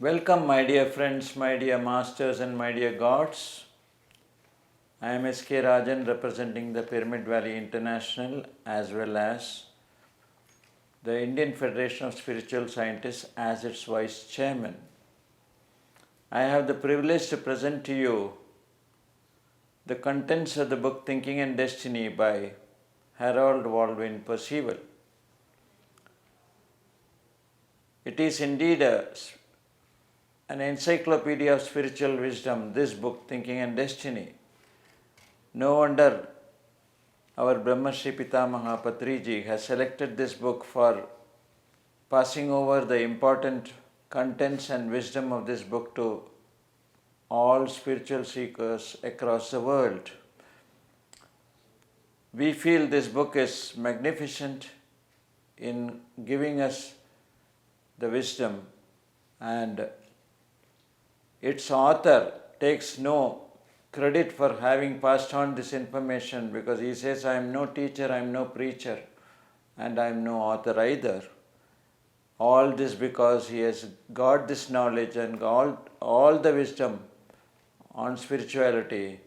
Welcome, my dear friends, my dear masters, and my dear gods. I am S.K. Rajan, representing the Pyramid Valley International as well as the Indian Federation of Spiritual Scientists as its Vice Chairman. I have the privilege to present to you the contents of the book Thinking and Destiny by Harold Percival. It is indeed an encyclopedia of spiritual wisdom, this book, Thinking and Destiny. No wonder our Brahmarshi Pitamaha Patriji has selected this book for passing over the important contents and wisdom of this book to all spiritual seekers across the world. We feel this book is magnificent in giving us the wisdom, and its author takes no credit for having passed on this information, because he says, I am no teacher, I am no preacher, and I am no author either. All this because he has got this knowledge and all the wisdom on spirituality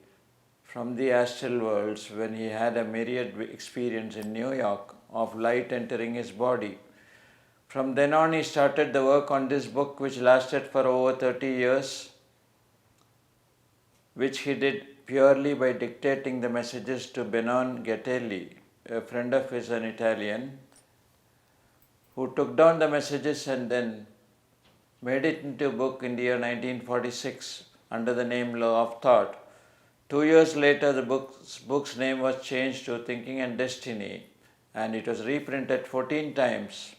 from the astral worlds when he had a myriad experience in New York of light entering his body. From then on, he started the work on this book, which lasted for over 30 years, which he did purely by dictating the messages to Benon Gattelli, a friend of his, an Italian, who took down the messages and then made it into a book in the year 1946 under the name Law of Thought. 2 years later, the book's name was changed to Thinking and Destiny, and it was reprinted 14 times.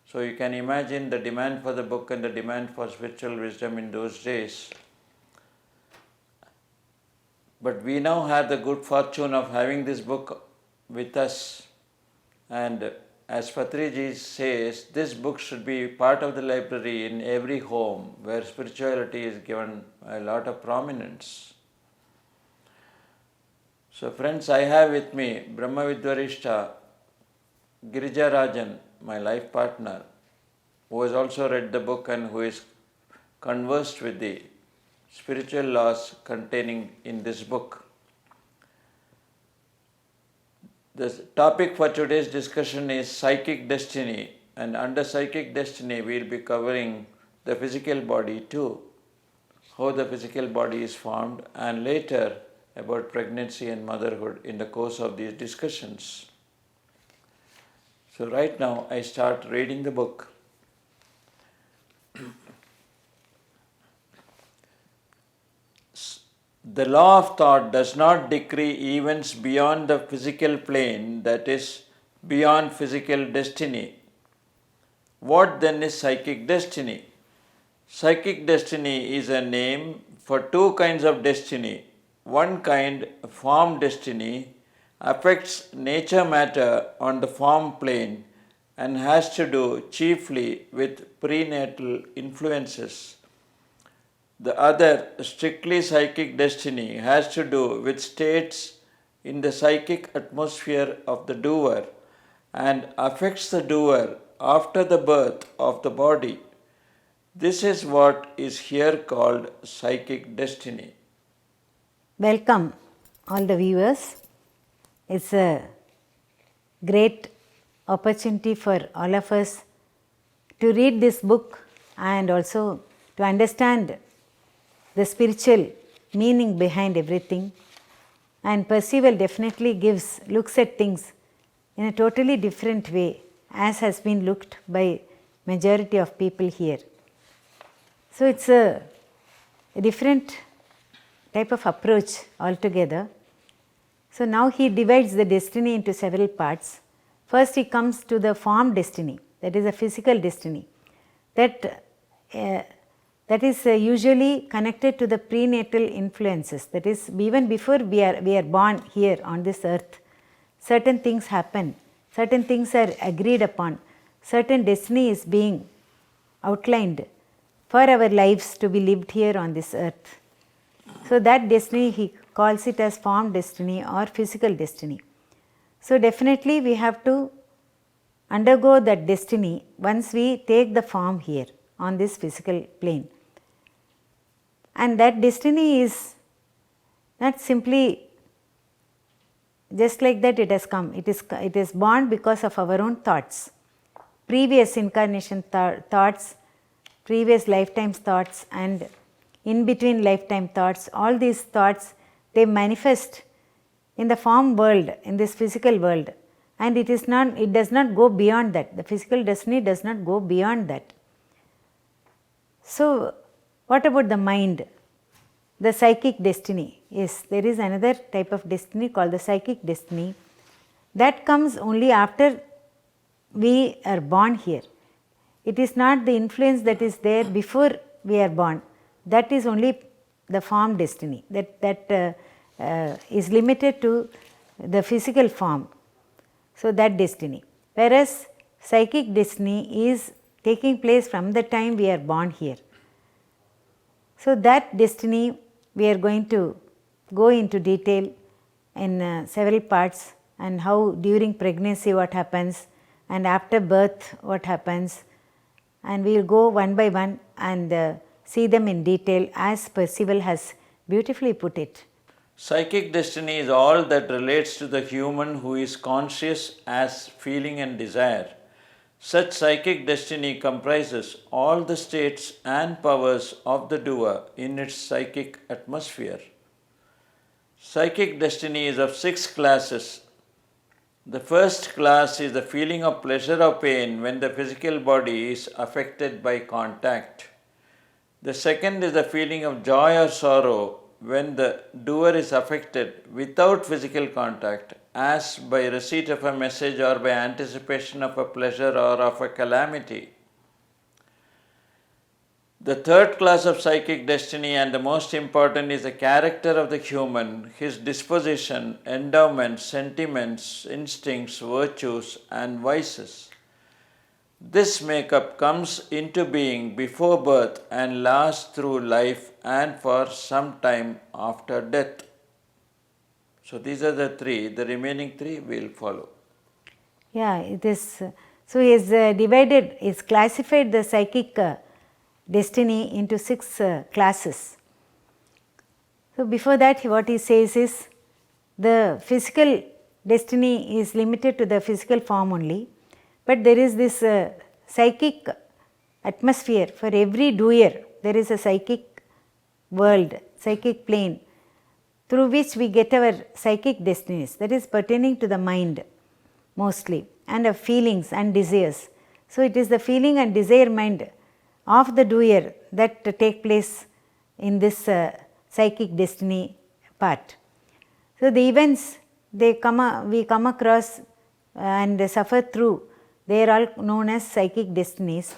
So you can imagine the demand for the book and the demand for spiritual wisdom in those days. But we now have the good fortune of having this book with us, and as Patriji says, this book should be part of the library in every home where spirituality is given a lot of prominence. So friends, I have with me Brahmavidvarishta Girija Rajan, my life partner, who has also read the book and who is conversed with the spiritual laws containing in this book. The topic for today's discussion is psychic destiny, and under psychic destiny we will be covering the physical body too, how the physical body is formed, and later about pregnancy and motherhood in the course of these discussions. So right now I start reading the book. The law of thought does not decree events beyond the physical plane, that is, beyond physical destiny. What then is psychic destiny? Psychic destiny is a name for two kinds of destiny. One kind, form destiny, affects nature matter on the form plane and has to do chiefly with prenatal influences. The other, strictly psychic destiny, has to do with states in the psychic atmosphere of the doer and affects the doer after the birth of the body. This is what is here called psychic destiny. Welcome all the viewers. It's a great opportunity for all of us to read this book and also to understand the spiritual meaning behind everything. And Percival definitely looks at things in a totally different way, as has been looked by majority of people here. So it's a different type of approach altogether. So now he divides the destiny into several parts. First he comes to the form destiny, that is a physical destiny, that is usually connected to the prenatal influences. That is, even before we are born here on this earth, certain things happen, certain things are agreed upon, certain destiny is being outlined for our lives to be lived here on this earth. So that destiny he calls it as form destiny or physical destiny. So definitely we have to undergo that destiny once we take the form here on this physical plane. and that destiny is not simply just like that it has come. It is born because of our own thoughts, previous incarnation thoughts, previous lifetimes thoughts, and in between lifetime thoughts. All these thoughts, they manifest in the form world, in this physical world, and it does not go beyond that. The physical destiny does not go beyond that. So what about the mind? The psychic destiny. Yes, there is another type of destiny called the psychic destiny. That comes only after we are born here. It is not the influence that is there before we are born. That is only the form destiny. That is limited to the physical form. So that destiny. Whereas psychic destiny is taking place from the time we are born here. So that destiny we are going to go into detail in several parts, and how during pregnancy what happens, and after birth what happens, and we will go one by one and see them in detail as Percival has beautifully put it. Psychic destiny is all that relates to the human who is conscious as feeling and desire. Such psychic destiny comprises all the states and powers of the doer in its psychic atmosphere. Psychic destiny is of 6 classes. The first class is the feeling of pleasure or pain when the physical body is affected by contact. The second is the feeling of joy or sorrow when the doer is affected without physical contact, as by receipt of a message or by anticipation of a pleasure or of a calamity. The third class of psychic destiny, and the most important, is the character of the human, his disposition, endowments, sentiments, instincts, virtues, and vices. This makeup comes into being before birth and lasts through life and for some time after death. So these are the 3, the remaining 3 will follow. Yeah, it is. So he is divided, he is classified the psychic destiny into 6 classes. So before that, what he says is the physical destiny is limited to the physical form only, but there is this psychic atmosphere for every doer. There is a psychic world, psychic plane through which we get our psychic destinies, that is pertaining to the mind mostly, and of feelings and desires. So it is the feeling and desire mind of the doer that take place in this psychic destiny part. So the events we come across and suffer through, they are all known as psychic destinies.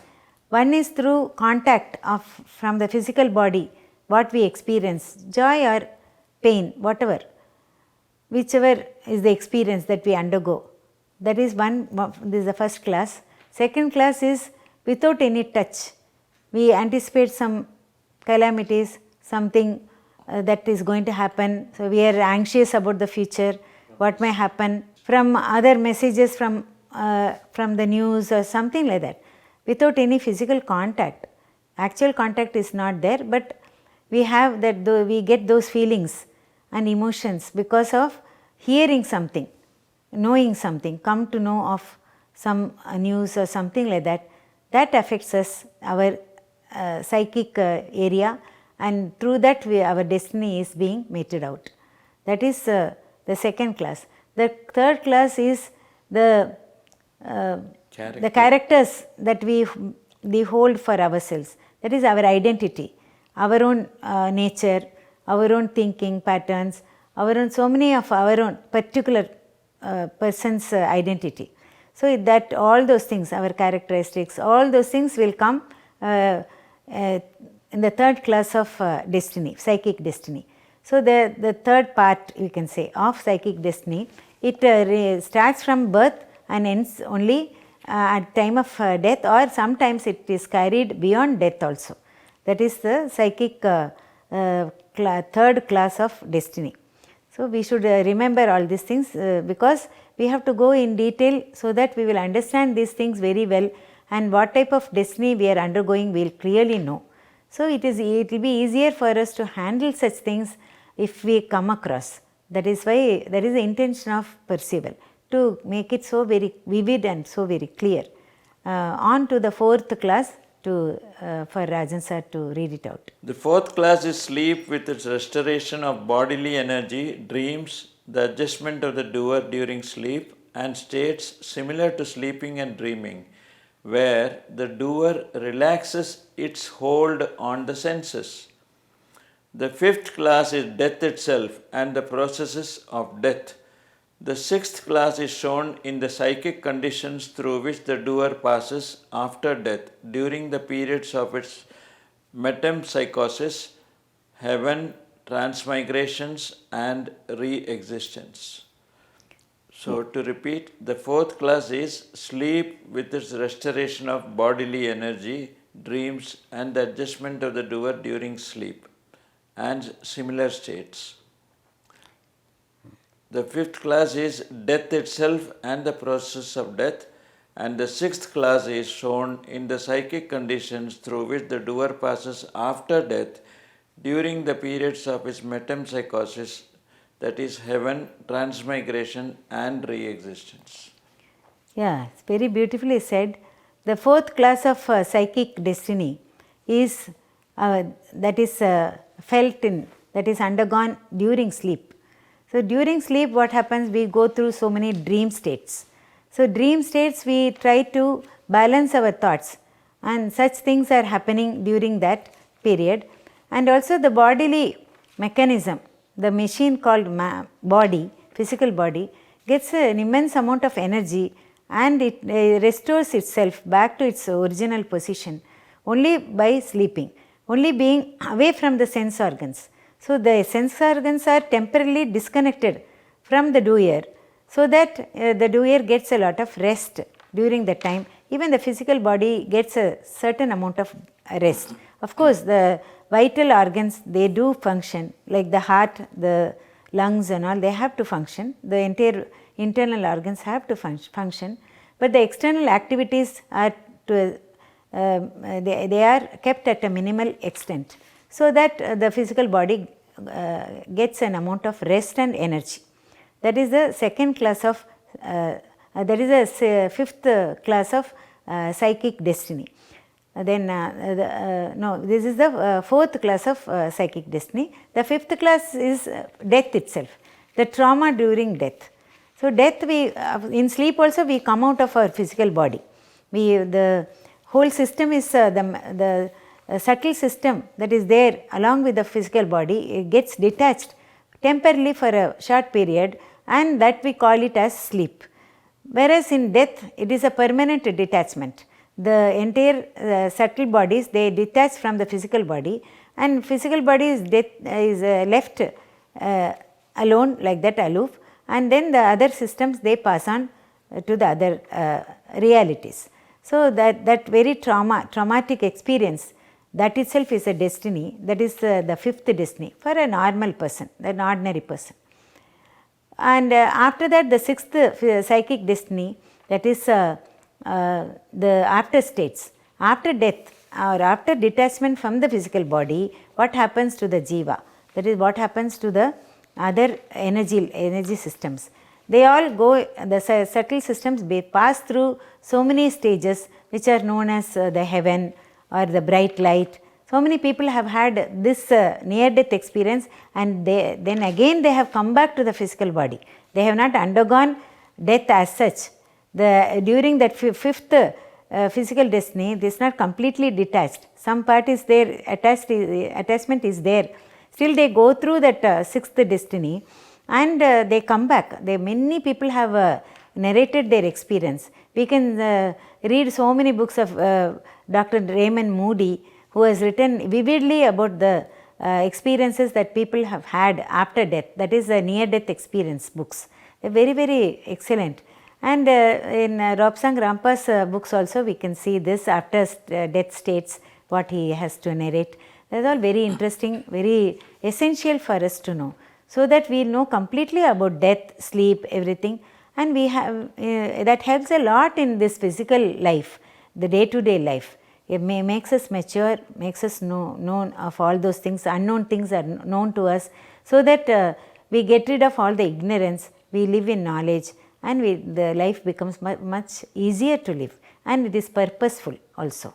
One is through contact from the physical body, what we experience, joy or pain, whatever, whichever is the experience that we undergo. That is one, this is the first class. Second class is without any touch. We anticipate some calamities, something that is going to happen. So we are anxious about the future, what may happen, from other messages from the news or something like that, without any physical contact. Actual contact is not there, but we have that, we get those feelings and emotions because of hearing something, knowing something, come to know of some news or something like that. That affects us, our psychic area, and through that our destiny is being meted out. That is the second class. The third class is the characters that we hold for ourselves. That is our identity, our own nature, our own thinking patterns, our own, so many of our own particular person's identity. So that all those things, our characteristics, all those things will come in the third class of destiny, psychic destiny. So the third part, you can say, of psychic destiny, it starts from birth and ends only at time of death, or sometimes it is carried beyond death also. That is the psychic third class of destiny. So we should remember all these things because we have to go in detail so that we will understand these things very well, and what type of destiny we are undergoing we will clearly know. So it will be easier for us to handle such things if we come across. That is why that is the intention of Percival, to make it so very vivid and so very clear. On to the fourth class for Rajan sir to read it out. The fourth class is sleep with its restoration of bodily energy, dreams, the adjustment of the doer during sleep, and states similar to sleeping and dreaming, where the doer relaxes its hold on the senses. The fifth class is death itself and the processes of death. The sixth class is shown in the psychic conditions through which the doer passes after death during the periods of its metempsychosis, heaven, transmigrations, and re-existence. So to repeat, the fourth class is sleep with its restoration of bodily energy, dreams, and the adjustment of the doer during sleep, and similar states. The fifth class is death itself and the process of death, and the sixth class is shown in the psychic conditions through which the doer passes after death during the periods of his metempsychosis, that is heaven, transmigration, and re-existence. Yeah, it's very beautifully said. The fourth class of psychic destiny is that is felt in, that is undergone during sleep. So during sleep what happens, we go through so many dream states. So dream states we try to balance our thoughts, and such things are happening during that period. And also the bodily mechanism, the machine called body, physical body, gets an immense amount of energy, and it restores itself back to its original position only by sleeping, only being away from the sense organs. So the sense organs are temporarily disconnected from the doer, so that the doer gets a lot of rest during the time. Even the physical body gets a certain amount of rest. Of course, the vital organs, they do function, like the heart, the lungs and all, they have to function. The entire internal organs have to function, but the external activities are they are kept at a minimal extent, so that the physical body gets an amount of rest and energy. That is the second class of, that is the fifth class of psychic destiny. Then this is the fourth class of psychic destiny. The fifth class is death itself, the trauma during death. So death, we in sleep also we come out of our physical body. The whole system is the subtle system that is there along with the physical body, it gets detached temporarily for a short period, and that we call it as sleep. Whereas in death, it is a permanent detachment. The entire subtle bodies, they detach from the physical body, and physical body is left alone, like that, aloof, and then the other systems, they pass on to the other realities. So that very traumatic experience, that itself is a destiny. That is the fifth destiny for a normal person, an ordinary person. And after that, the sixth psychic destiny, that is the after states. After death or after detachment from the physical body, what happens to the jiva? That is what happens to the other energy systems. They all go, the subtle systems pass through so many stages which are known as the heaven or the bright light. So many people have had this near death experience, and then again they have come back to the physical body. They have not undergone death as such. During that fifth physical destiny, this is not completely detached. Some part is there, attachment is there. Still they go through that sixth destiny, and they come back. Many people have narrated their experience. We can read so many books of Dr. Raymond Moody, who has written vividly about the experiences that people have had after death. That is the near death experience books. They are very, very excellent. And in Robsang Rampa's books also we can see this after death states, what he has to narrate. That is all very interesting, very essential for us to know, so that we know completely about death, sleep, everything, and we have that helps a lot in this physical life, the day-to-day life. It makes us mature, makes us known of all those things. Unknown things are known to us, so that we get rid of all the ignorance, we live in knowledge, and the life becomes much easier to live, and it is purposeful also.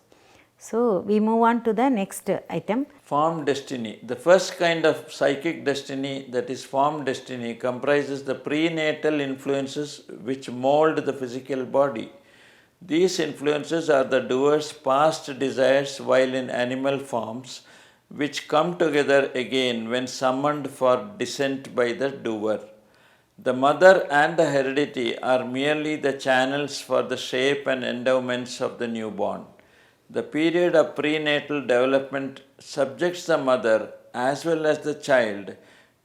So, we move on to the next item. Form destiny. The first kind of psychic destiny, that is form destiny, comprises the prenatal influences which mold the physical body. These influences are the doer's past desires while in animal forms, which come together again when summoned for descent by the doer. The mother and the heredity are merely the channels for the shape and endowments of the newborn. The period of prenatal development subjects the mother as well as the child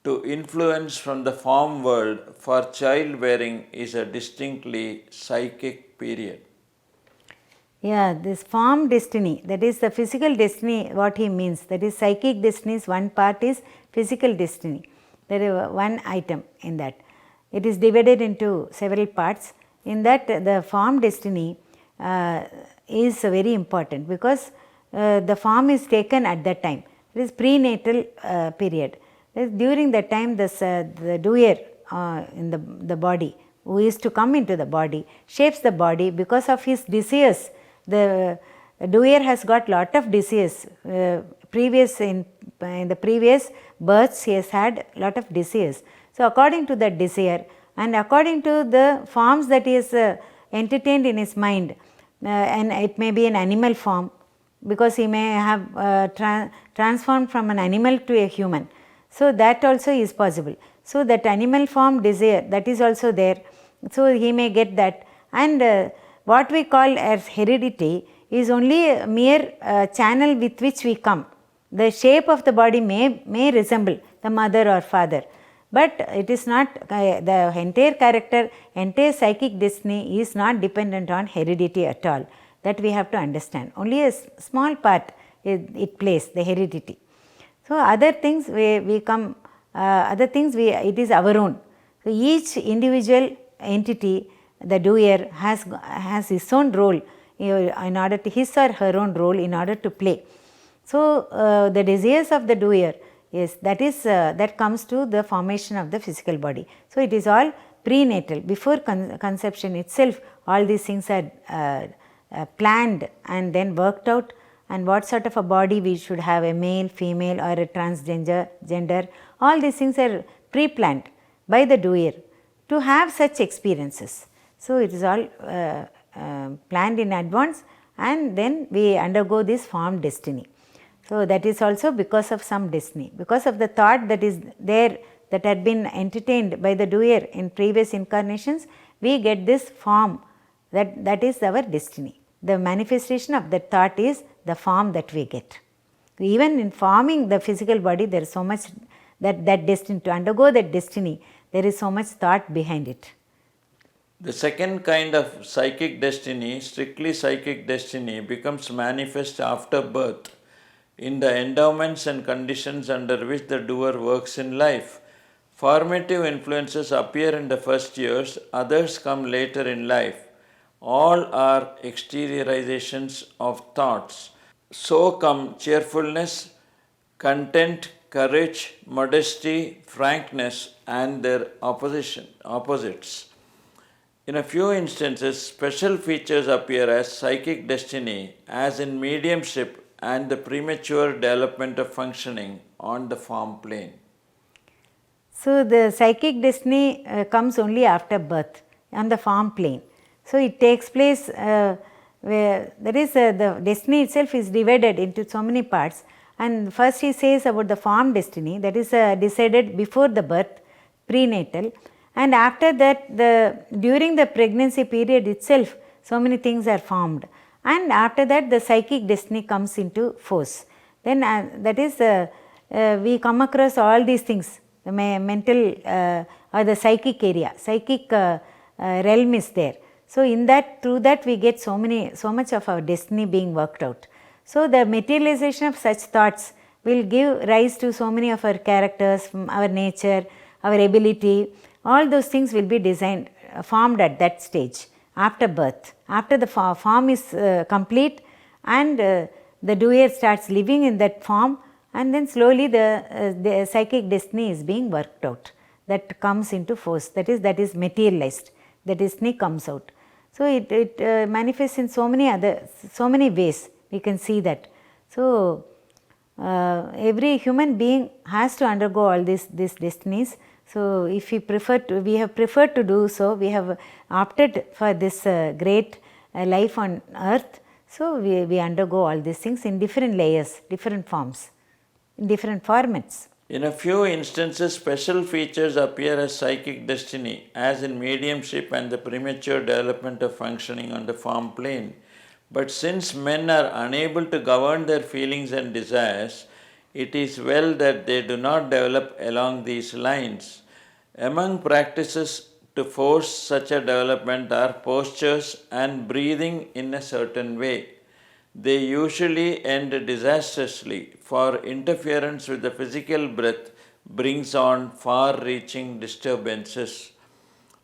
to influence from the form world, for childbearing is a distinctly psychic period. Yeah, this form destiny, that is the physical destiny, what he means, that is psychic destinies, one part is physical destiny. There is one item in that. It is divided into several parts. In that, the form destiny is very important, because the form is taken at that time. It is prenatal period. During that time, the doer in the body, who is to come into the body, shapes the body because of his desires. The doer has got lot of desires. In the previous births, he has had lot of desires. So, according to that desire and according to the forms that he has entertained in his mind, and it may be an animal form, because he may have transformed from an animal to a human. So, that also is possible. So, that animal form desire, that is also there. So, he may get that, and what we call as heredity is only a mere channel with which we come. The shape of the body may resemble the mother or father, but it is not the entire character, entire psychic destiny is not dependent on heredity at all. That we have to understand. Only a small part it plays, the heredity. So, other things we come, it is our own. So, each individual entity, the doer has his own role in order to, his or her own role in order to play. So, the desires of the doer, yes, that comes to the formation of the physical body. So, it is all prenatal, before conception itself, all these things are planned and then worked out, and what sort of a body we should have, a male, female or a transgender, all these things are pre-planned by the doer to have such experiences. So, it is all planned in advance, and then we undergo this form destiny. So, that is also because of some destiny, because of the thought that is there, that had been entertained by the doer in previous incarnations, we get this form, that is our destiny. The manifestation of that thought is the form that we get. Even in forming the physical body, there is so much that destiny, to undergo that destiny, there is so much thought behind it. The second kind of psychic destiny, strictly psychic destiny, becomes manifest after birth in the endowments and conditions under which the doer works in life. Formative influences appear in the first years, others come later in life. All are exteriorizations of thoughts. So come cheerfulness, content, courage, modesty, frankness, and their opposites. In a few instances, special features appear as psychic destiny, as in mediumship and the premature development of functioning on the form plane. So, the psychic destiny comes only after birth on the form plane. So, it takes place where there is the destiny itself is divided into so many parts, and first he says about the form destiny, that is decided before the birth, prenatal, and after that during the pregnancy period itself so many things are formed, and after that the psychic destiny comes into force. Then that is we come across all these things, the mental or the psychic area, psychic realm is there. So, in that, through that we get so much of our destiny being worked out. So, the materialization of such thoughts will give rise to so many of our characters, our nature, our ability, all those things will be designed, formed at that stage after birth. After the form is complete, and the doer starts living in that form, and then slowly the psychic destiny is being worked out. That comes into force, that is materialized, the destiny comes out. So it manifests in so many ways, we can see that. So every human being has to undergo all these destinies. So if we have preferred to do so, we have opted for this great life on earth. So we undergo all these things in different layers, different forms, in different formats. In a few instances, special features appear as psychic destiny, as in mediumship and the premature development of functioning on the form plane. But since men are unable to govern their feelings and desires, it is well that they do not develop along these lines. Among practices to force such a development are postures and breathing in a certain way. They usually end disastrously, for interference with the physical breath brings on far-reaching disturbances.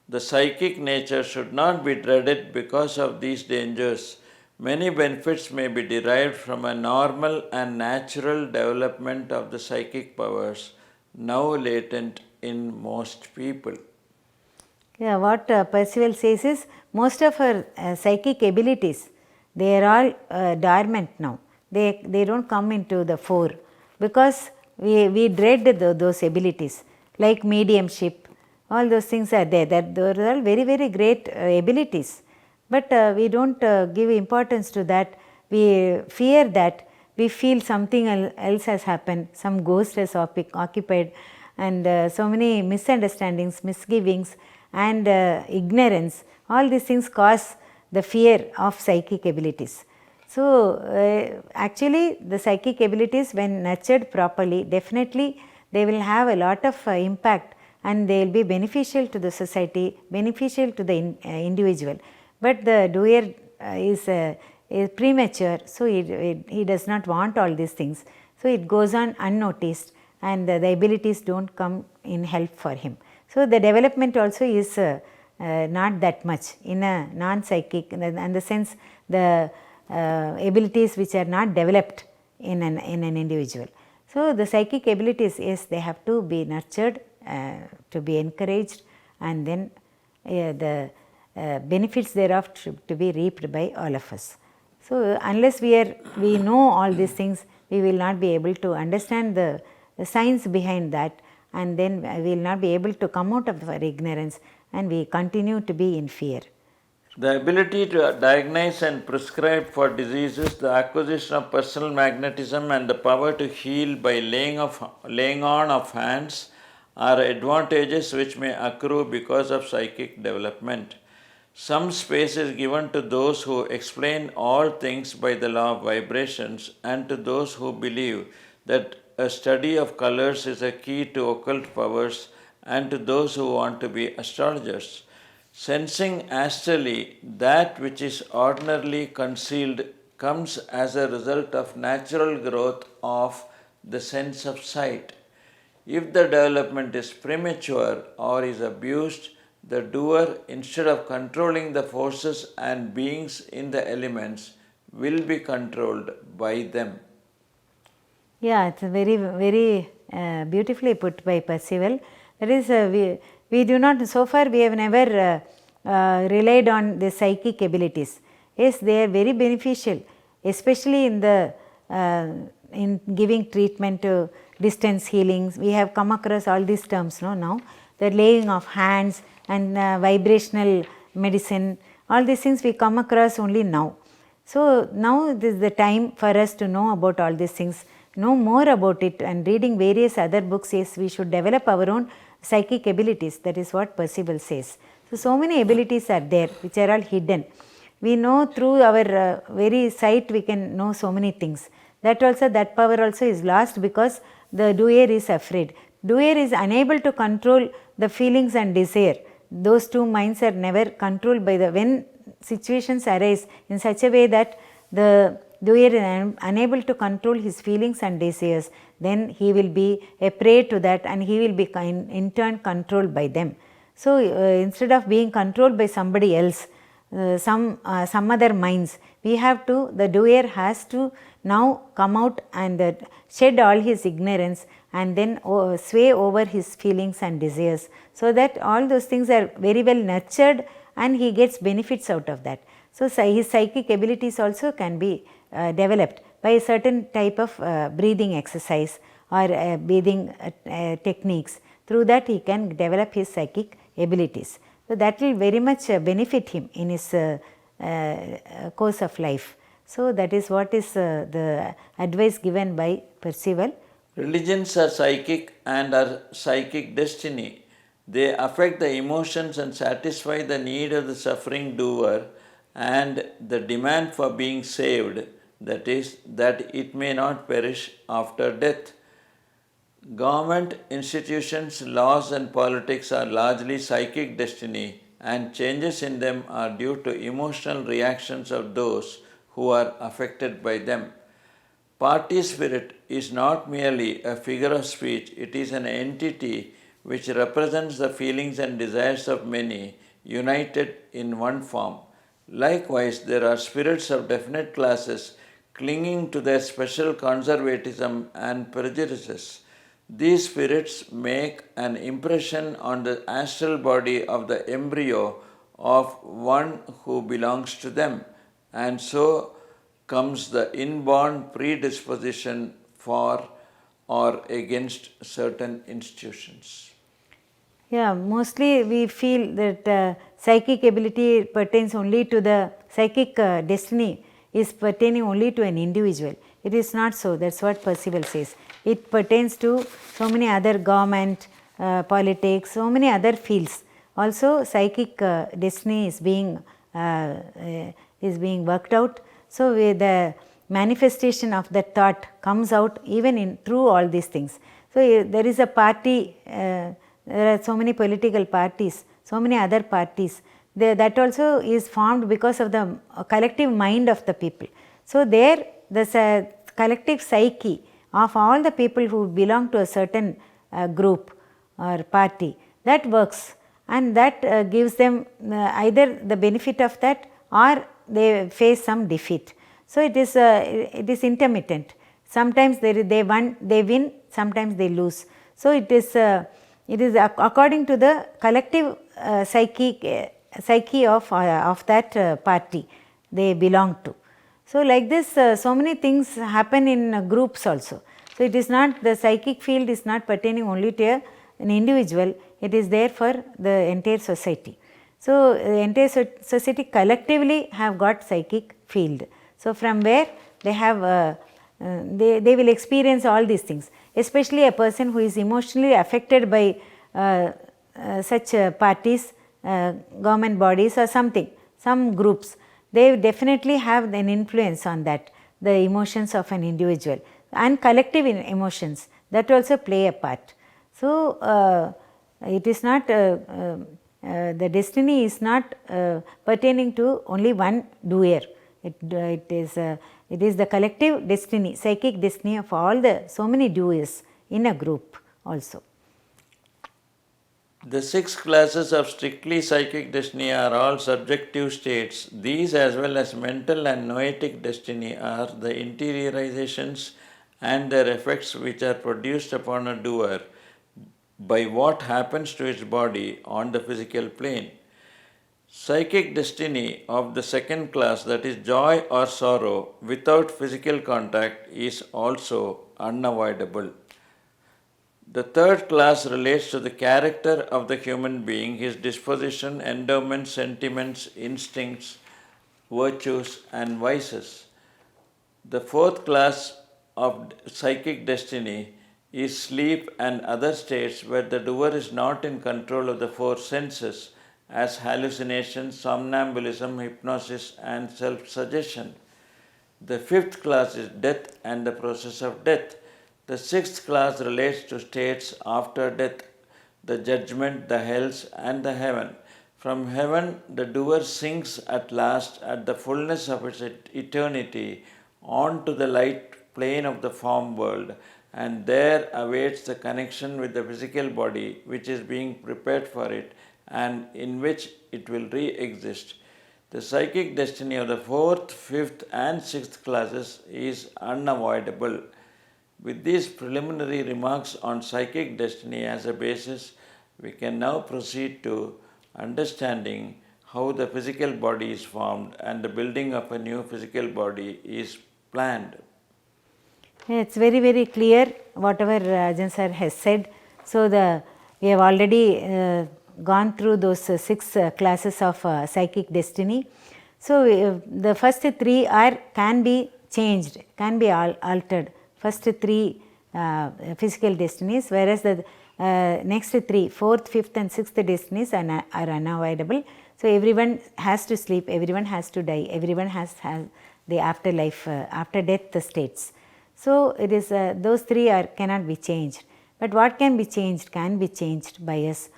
The psychic nature should not be dreaded because of these dangers. Many benefits may be derived from a normal and natural development of the psychic powers, now latent in most people. Yeah, what Percival says is, most of our psychic abilities, they are all dormant now. They don't come into the fore because we dread those abilities, like mediumship. All those things are there. Those are all very, very great abilities. But we don't give importance to that. We fear that. We feel something else has happened, some ghost has occupied, and so many misunderstandings, misgivings, and ignorance. All these things cause the fear of psychic abilities. So actually the psychic abilities, when nurtured properly, definitely they will have a lot of impact, and they will be beneficial to the society, beneficial to the individual. But the doer is premature, so he does not want all these things. So it goes on unnoticed, and the abilities don't come in help for him. So the development also is not that much in a non-psychic, in the sense the abilities which are not developed in an individual. So the psychic abilities, yes, they have to be nurtured, to be encouraged, and then the benefits thereof to be reaped by all of us. So unless we know all these things, we will not be able to understand the science behind that, and then we will not be able to come out of our ignorance, and we continue to be in fear. The ability to diagnose and prescribe for diseases, the acquisition of personal magnetism, and the power to heal by laying on of hands are advantages which may accrue because of psychic development. Some space is given to those who explain all things by the law of vibrations, and to those who believe that a study of colors is a key to occult powers, and to those who want to be astrologers. Sensing astrally that which is ordinarily concealed comes as a result of natural growth of the sense of sight. If the development is premature or is abused, the doer, instead of controlling the forces and beings in the elements, will be controlled by them. Yeah, it's very, very beautifully put by Percival. That is, we do not, so far we have never relied on the psychic abilities. Yes, they are very beneficial, especially in giving treatment to distance healings. We have come across all these terms now, the laying of hands and vibrational medicine, all these things we come across only now. So now this is the time for us to know about all these things, know more about it, and reading various other books. Yes, we should develop our own psychic abilities. That is what Percival says. So many abilities are there which are all hidden. We know through our very sight we can know so many things. That power also is lost because the doer is afraid. Doer is unable to control the feelings and desire. Those two minds are never controlled by when situations arise in such a way that the doer is unable to control his feelings and desires, then he will be a prey to that, and he will be in turn controlled by them. So instead of being controlled by somebody else, some other minds. We have to, the doer has to now come out and shed all his ignorance and then sway over his feelings and desires, so that all those things are very well nurtured and he gets benefits out of that. So, his psychic abilities also can be developed by a certain type of breathing exercise or breathing techniques. Through that he can develop his psychic abilities. So, that will very much benefit him in his course of life. So, that is what is the advice given by Percival. Religions are psychic and are psychic destiny. They affect the emotions and satisfy the need of the suffering doer and the demand for being saved, that is, that it may not perish after death. Government, institutions, laws and politics are largely psychic destiny, and changes in them are due to emotional reactions of those who are affected by them. Party spirit is not merely a figure of speech, it is an entity which represents the feelings and desires of many, united in one form. Likewise, there are spirits of definite classes clinging to their special conservatism and prejudices. These spirits make an impression on the astral body of the embryo of one who belongs to them, and so comes the inborn predisposition for or against certain institutions. Yeah, mostly we feel that psychic ability pertains only to the psychic destiny is pertaining only to an individual. It is not so. That is what Percival says. It pertains to so many other government, politics, so many other fields. Also, psychic destiny is being worked out. So, the manifestation of that thought comes out even in through all these things. So, there is a party. There are so many political parties, so many other parties. That also is formed because of the collective mind of the people. So, there the collective psyche of all the people who belong to a certain group or party, that works, and that gives them either the benefit of that or they face some defeat. So, it is intermittent. Sometimes they win, sometimes they lose. So, it is according to the collective psyche of that party they belong to. So, like this so many things happen in groups also. So, it is not, the psychic field is not pertaining only to an individual, it is there for the entire society. So, the entire society collectively have got psychic field. So, from where they have they will experience all these things, especially a person who is emotionally affected by such parties, government bodies or something, some groups, they definitely have an influence on that, the emotions of an individual, and collective emotions that also play a part. So, it is not the destiny is not pertaining to only one doer. It is the collective destiny, psychic destiny of all the so many doers in a group also. The 6 classes of strictly psychic destiny are all subjective states. These, as well as mental and noetic destiny, are the interiorizations and their effects which are produced upon a doer by what happens to its body on the physical plane. Psychic destiny of the second class, that is joy or sorrow, without physical contact, is also unavoidable. The third class relates to the character of the human being, his disposition, endowments, sentiments, instincts, virtues, and vices. The fourth class of psychic destiny is sleep and other states where the doer is not in control of the 4 senses, as hallucinations, somnambulism, hypnosis, and self-suggestion. The fifth class is death and the process of death. The sixth class relates to states after death, the judgment, the hells, and the heaven. From heaven, the doer sinks at last at the fullness of its eternity onto the light plane of the form world, and there awaits the connection with the physical body which is being prepared for it and in which it will re-exist. The psychic destiny of the 4th, 5th, and 6th classes is unavoidable. With these preliminary remarks on psychic destiny as a basis, we can now proceed to understanding how the physical body is formed and the building of a new physical body is planned. It's very, very clear whatever Rajan sir has said. So, we have already gone through those 6 classes of psychic destiny. So, the first 3 can be changed, can be altered. First 3 physical destinies, whereas the next 3, 4th, 5th and 6th destinies are unavoidable. So, everyone has to sleep, everyone has to die, everyone has the afterlife, after death states. So, it is those 3 cannot be changed, but what can be changed by us.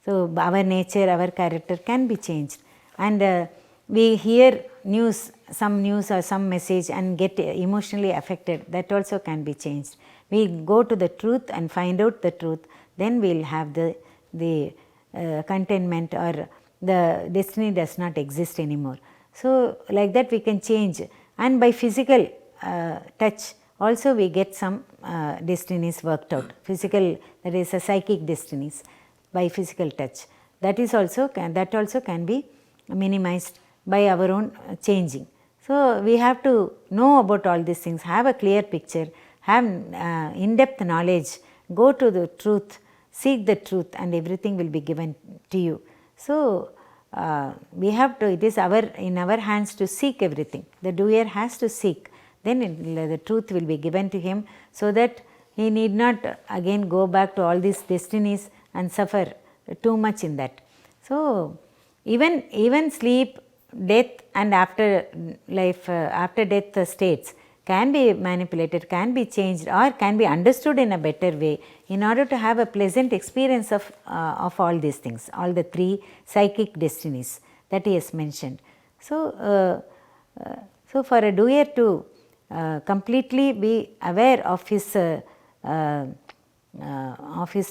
So, our nature, our character can be changed, and we hear news, some news or some message and get emotionally affected, that also can be changed. We go to the truth and find out the truth, then we will have the contentment, or the destiny does not exist anymore. So, like that we can change, and by physical touch also we get some destinies worked out, physical, that is a psychic destinies by physical touch. That also can be minimized by our own changing. So, we have to know about all these things, have a clear picture, have in-depth knowledge, go to the truth, seek the truth, and everything will be given to you. So, we have to, it is in our hands to seek everything. The doer has to seek, then the truth will be given to him, so that he need not again go back to all these destinies and suffer too much in that. So, even sleep, death and after life, after death states can be manipulated, can be changed, or can be understood in a better way, in order to have a pleasant experience of all these things, all the 3 psychic destinies that he has mentioned. So, for a doer to completely be aware of his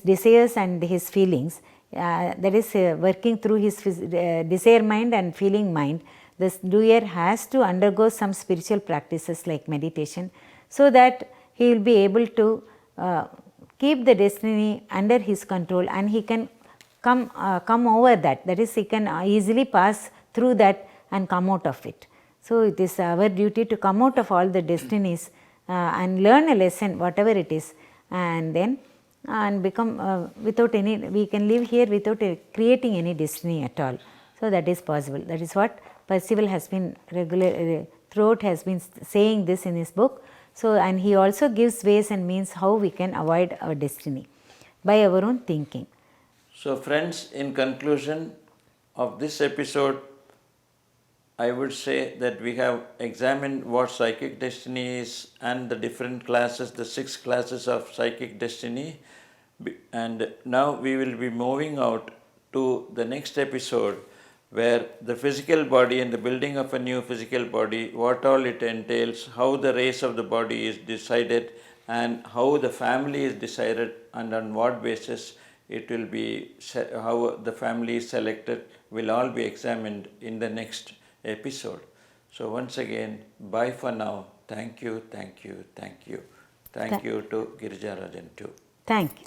desires and his feelings, that is working through his desire mind and feeling mind, this doer has to undergo some spiritual practices like meditation, so that he will be able to keep the destiny under his control, and he can come over that, that is he can easily pass through that and come out of it. So, it is our duty to come out of all the destinies and learn a lesson, whatever it is, and then become without any, we can live here without creating any destiny at all. So, that is possible. That is what Percival has been throughout has been saying this in his book. So, and he also gives ways and means how we can avoid our destiny by our own thinking. So, friends, in conclusion of this episode, I would say that we have examined what psychic destiny is and the different classes, the 6 classes of psychic destiny, and now we will be moving out to the next episode, where the physical body and the building of a new physical body, what all it entails, how the race of the body is decided, and how the family is decided, and on what basis it will be, how the family is selected, will all be examined in the next episode. So, once again, bye for now. Thank you, thank you, thank you. Thank you to Girija Rajan too. Thank you.